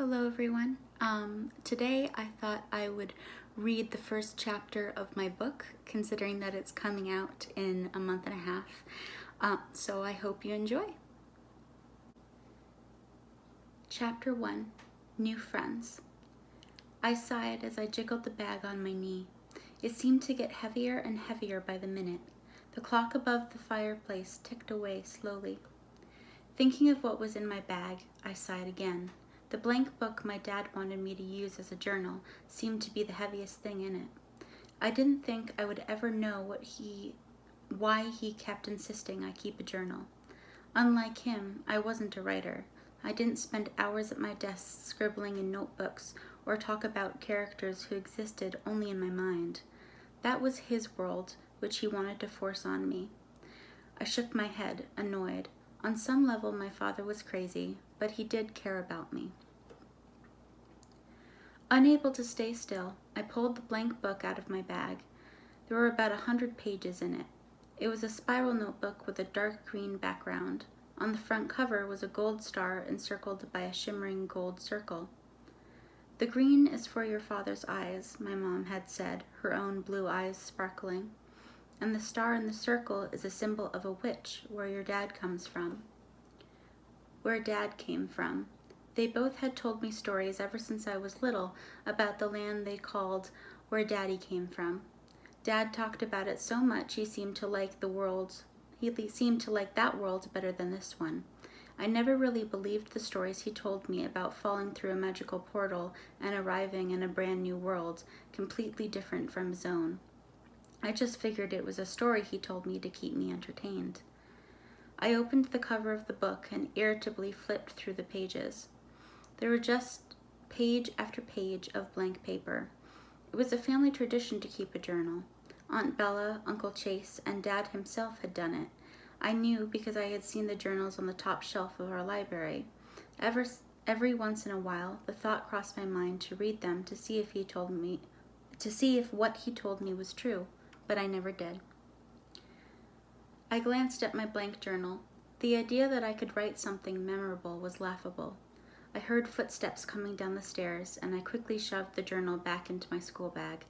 Hello everyone. Today I thought I would read the first chapter of my book, considering that it's coming out in a month and a half. So I hope you enjoy. Chapter 1, New Friends. I sighed as I jiggled the bag on my knee. It seemed to get heavier and heavier by the minute. The clock above the fireplace ticked away slowly. Thinking of what was in my bag, I sighed again. The blank book my dad wanted me to use as a journal seemed to be the heaviest thing in it. I didn't think I would ever know why he kept insisting I keep a journal. Unlike him, I wasn't a writer. I didn't spend hours at my desk scribbling in notebooks or talk about characters who existed only in my mind. That was his world, which he wanted to force on me. I shook my head, annoyed. On some level, my father was crazy, but he did care about me. Unable to stay still, I pulled the blank book out of my bag. There were about 100 pages in it. It was a spiral notebook with a dark green background. On the front cover was a gold star encircled by a shimmering gold circle. "The green is for your father's eyes," my mom had said, her own blue eyes sparkling. "And the star in the circle is a symbol of a witch, where your dad comes from." Where Dad came from. They both had told me stories ever since I was little about the land they called where Daddy came from. Dad talked about it so much he seemed to like that world better than this one. I never really believed the stories he told me about falling through a magical portal and arriving in a brand new world, completely different from his own. I just figured it was a story he told me to keep me entertained. I opened the cover of the book and irritably flipped through the pages. There were just page after page of blank paper. It was a family tradition to keep a journal. Aunt Bella, Uncle Chase, and Dad himself had done it. I knew because I had seen the journals on the top shelf of our library. Every once in a while, the thought crossed my mind to read them to see if what he told me was true, but I never did. I glanced at my blank journal. The idea that I could write something memorable was laughable. I heard footsteps coming down the stairs, and I quickly shoved the journal back into my school bag.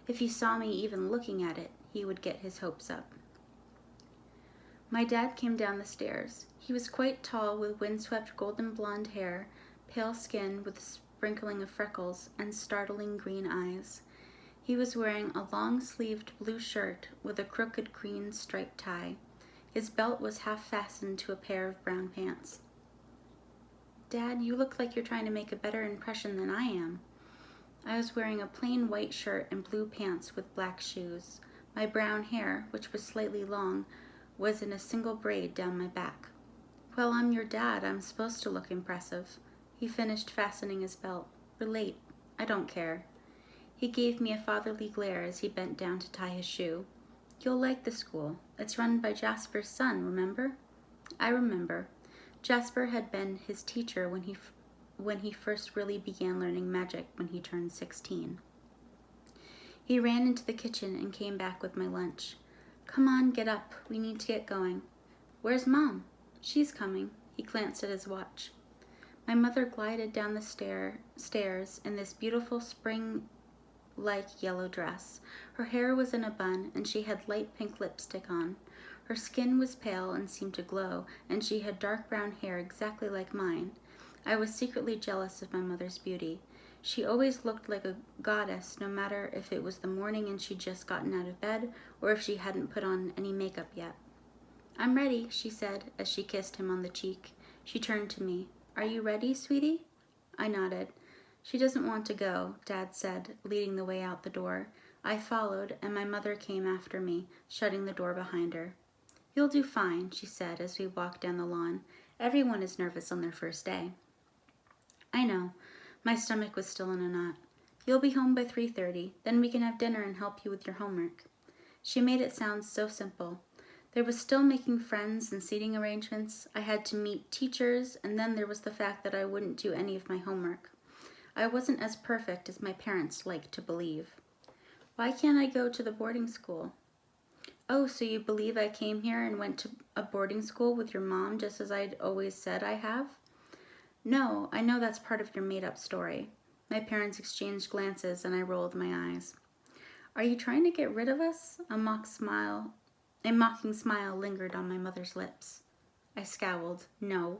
If he saw me even looking at it, he would get his hopes up. My dad came down the stairs. He was quite tall, with windswept golden blonde hair, pale skin with a sprinkling of freckles, and startling green eyes. He was wearing a long-sleeved blue shirt with a crooked green striped tie. His belt was half fastened to a pair of brown pants. "Dad, you look like you're trying to make a better impression than I am." I was wearing a plain white shirt and blue pants with black shoes. My brown hair, which was slightly long, was in a single braid down my back. "Well, I'm your dad. I'm supposed to look impressive." He finished fastening his belt. "We're late. I don't care." He gave me a fatherly glare as he bent down to tie his shoe. "You'll like the school. It's run by Jasper's son, remember?" I remember. Jasper had been his teacher when he first really began learning magic when he turned 16. He ran into the kitchen and came back with my lunch. "Come on, get up. We need to get going." "Where's Mom?" "She's coming." He glanced at his watch. My mother glided down the stairs in this beautiful spring-like yellow dress. Her hair was in a bun, and she had light pink lipstick on. Her skin was pale and seemed to glow, and she had dark brown hair exactly like mine. I was secretly jealous of my mother's beauty. She always looked like a goddess, no matter if it was the morning and she'd just gotten out of bed, or if she hadn't put on any makeup yet. "I'm ready," she said, as she kissed him on the cheek. She turned to me. "Are you ready, sweetie?" I nodded. "She doesn't want to go," Dad said, leading the way out the door. I followed, and my mother came after me, shutting the door behind her. "You'll do fine," she said as we walked down the lawn. "Everyone is nervous on their first day." I know. My stomach was still in a knot. "You'll be home by 3:30. Then we can have dinner and help you with your homework." She made it sound so simple. There was still making friends and seating arrangements. I had to meet teachers, and then there was the fact that I wouldn't do any of my homework. I wasn't as perfect as my parents liked to believe. "Why can't I go to the boarding school?" "Oh, so you believe I came here and went to a boarding school with your mom just as I'd always said I have?" No, I know that's part of your made-up story. My parents exchanged glances and I rolled my eyes. Are you trying to get rid of us? A mocking smile lingered on my mother's lips. I scowled. No.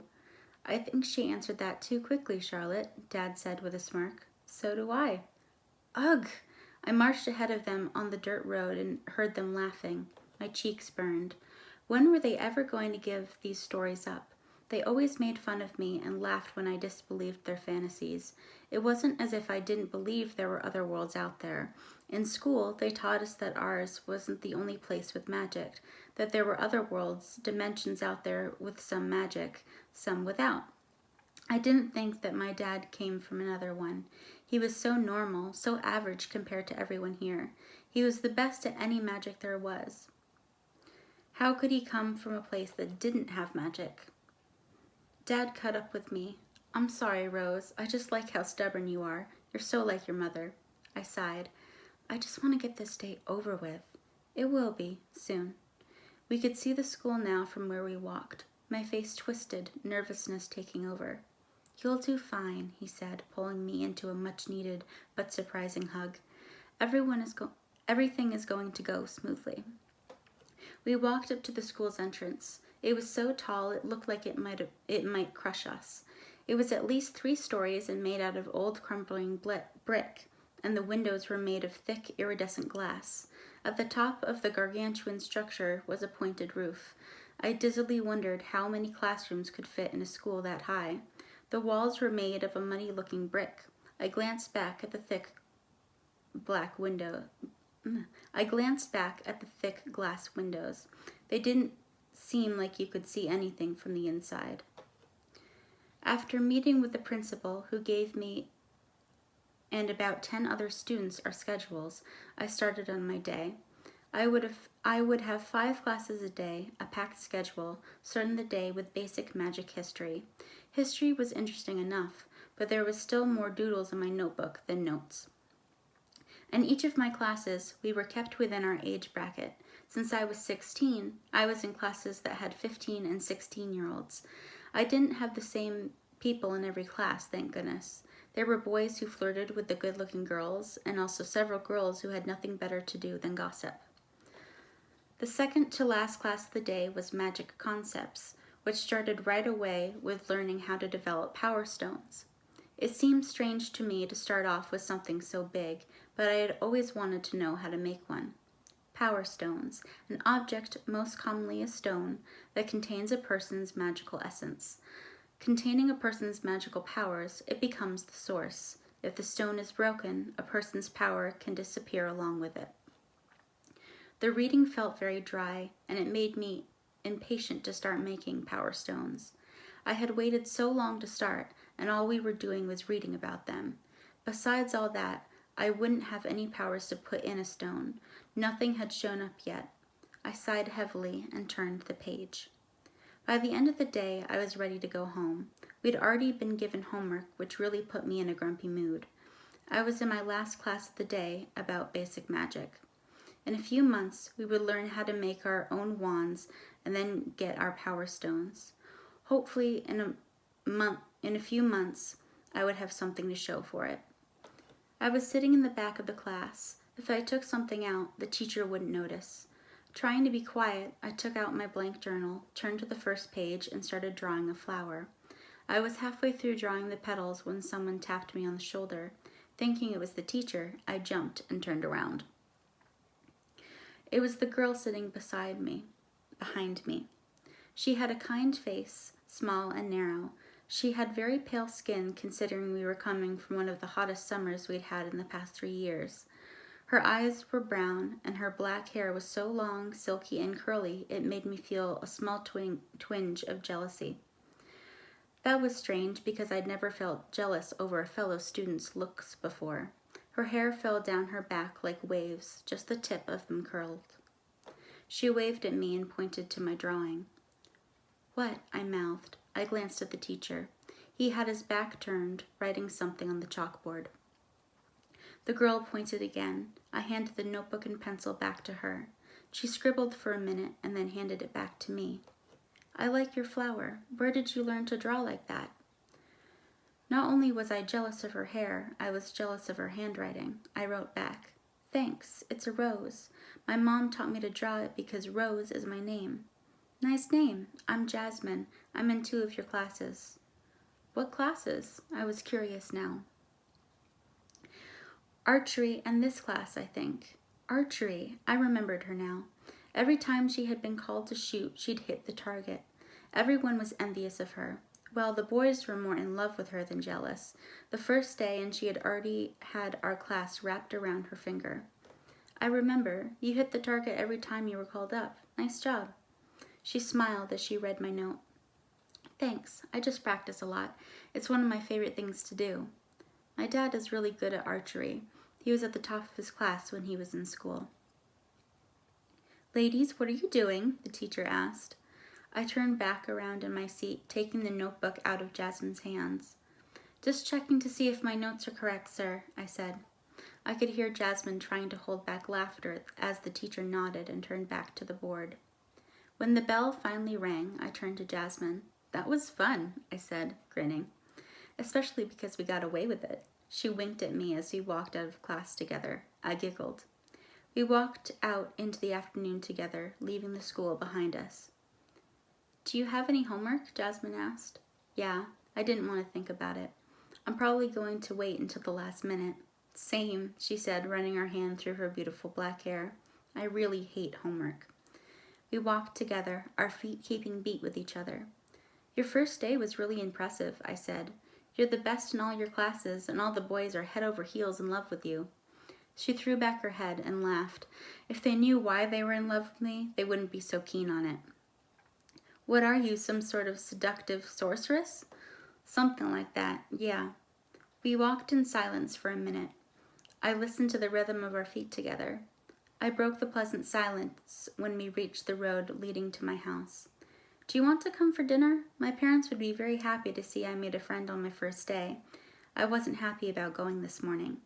I think she answered that too quickly, Charlotte, Dad said with a smirk. So do I. Ugh! I marched ahead of them on the dirt road and heard them laughing. My cheeks burned. When were they ever going to give these stories up? They always made fun of me and laughed when I disbelieved their fantasies. It wasn't as if I didn't believe there were other worlds out there. In school, they taught us that ours wasn't the only place with magic, that there were other worlds, dimensions out there with some magic, some without. I didn't think that my dad came from another one. He was so normal, so average compared to everyone here. He was the best at any magic there was. How could he come from a place that didn't have magic? Dad caught up with me. I'm sorry, Rose. I just like how stubborn you are. You're so like your mother. I sighed. I just want to get this day over with. It will be, soon. We could see the school now from where we walked. My face twisted, nervousness taking over. You'll do fine, he said, pulling me into a much-needed but surprising hug. Everything is going to go smoothly. We walked up to the school's entrance. It was so tall it looked like it might crush us. It was at least 3 stories and made out of old crumbling brick, and the windows were made of thick, iridescent glass. At the top of the gargantuan structure was a pointed roof. I dizzily wondered how many classrooms could fit in a school that high. The walls were made of a muddy-looking brick. I glanced back at the thick glass windows. They didn't seem like you could see anything from the inside. After meeting with the principal, who gave me and about 10 other students our schedules, I started on my day. I would have 5 classes a day, a packed schedule, starting the day with basic magic history. History was interesting enough, but there was still more doodles in my notebook than notes. In each of my classes, we were kept within our age bracket. Since I was 16, I was in classes that had 15 and 16-year-olds. I didn't have the same people in every class, thank goodness. There were boys who flirted with the good-looking girls, and also several girls who had nothing better to do than gossip. The second to last class of the day was Magic Concepts, which started right away with learning how to develop power stones. It seemed strange to me to start off with something so big, but I had always wanted to know how to make one. Power stones, an object, most commonly a stone, that contains a person's magical essence. Containing a person's magical powers, it becomes the source. If the stone is broken, a person's power can disappear along with it. The reading felt very dry, and it made me impatient to start making power stones. I had waited so long to start, and all we were doing was reading about them. Besides all that, I wouldn't have any powers to put in a stone. Nothing had shown up yet. I sighed heavily and turned the page. By the end of the day, I was ready to go home. We'd already been given homework, which really put me in a grumpy mood. I was in my last class of the day about basic magic. In a few months, we would learn how to make our own wands and then get our power stones. Hopefully, in a few months, I would have something to show for it. I was sitting in the back of the class. If I took something out, the teacher wouldn't notice. Trying to be quiet, I took out my blank journal, turned to the first page, and started drawing a flower. I was halfway through drawing the petals when someone tapped me on the shoulder. Thinking it was the teacher, I jumped and turned around. It was the girl sitting behind me. She had a kind face, small and narrow. She had very pale skin considering we were coming from one of the hottest summers we'd had in the past 3 years. Her eyes were brown, and her black hair was so long, silky, and curly it made me feel a small twinge of jealousy. That was strange because I'd never felt jealous over a fellow student's looks before. Her hair fell down her back like waves, just the tip of them curled. She waved at me and pointed to my drawing. What? I mouthed. I glanced at the teacher. He had his back turned, writing something on the chalkboard. The girl pointed again. I handed the notebook and pencil back to her. She scribbled for a minute and then handed it back to me. I like your flower. Where did you learn to draw like that? Not only was I jealous of her hair, I was jealous of her handwriting. I wrote back, "Thanks, it's a rose. My mom taught me to draw it because Rose is my name." "Nice name. I'm Jasmine. I'm in 2 of your classes." "What classes?" I was curious now. "Archery and this class, I think." Archery. I remembered her now. Every time she had been called to shoot, she'd hit the target. Everyone was envious of her. Well, the boys were more in love with her than jealous. The first day, and she had already had our class wrapped around her finger. "I remember. You hit the target every time you were called up. Nice job." She smiled as she read my note. "Thanks. I just practice a lot. It's one of my favorite things to do." My dad is really good at archery. He was at the top of his class when he was in school. "Ladies, what are you doing?" the teacher asked. I turned back around in my seat, taking the notebook out of Jasmine's hands. "Just checking to see if my notes are correct, sir," I said. I could hear Jasmine trying to hold back laughter as the teacher nodded and turned back to the board. When the bell finally rang, I turned to Jasmine. "That was fun," I said, grinning. "Especially because we got away with it." She winked at me as we walked out of class together. I giggled. We walked out into the afternoon together, leaving the school behind us. "Do you have any homework?" Jasmine asked. "Yeah, I didn't want to think about it. I'm probably going to wait until the last minute." "Same," she said, running her hand through her beautiful black hair. "I really hate homework." We walked together, our feet keeping beat with each other. "Your first day was really impressive," I said. "You're the best in all your classes, and all the boys are head over heels in love with you." She threw back her head and laughed. If they knew why they were in love with me, they wouldn't be so keen on it. "What are you, some sort of seductive sorceress?" "Something like that, yeah." We walked in silence for a minute. I listened to the rhythm of our feet together. I broke the pleasant silence when we reached the road leading to my house. "Do you want to come for dinner? My parents would be very happy to see I made a friend on my first day. I wasn't happy about going this morning."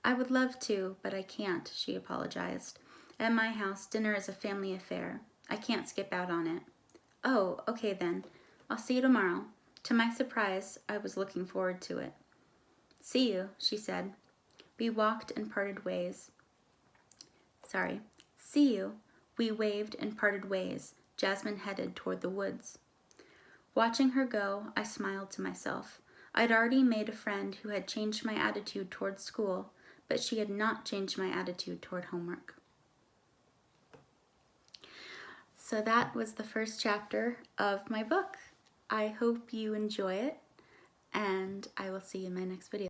"I would love to, but I can't," she apologized. "At my house, dinner is a family affair. I can't skip out on it." "Oh, okay then. I'll see you tomorrow." To my surprise, I was looking forward to it. "See you," she said. We walked and parted ways. "See you." We waved and parted ways. Jasmine headed toward the woods. Watching her go, I smiled to myself. I'd already made a friend who had changed my attitude toward school, but she had not changed my attitude toward homework. So that was the first chapter of my book. I hope you enjoy it, and I will see you in my next video.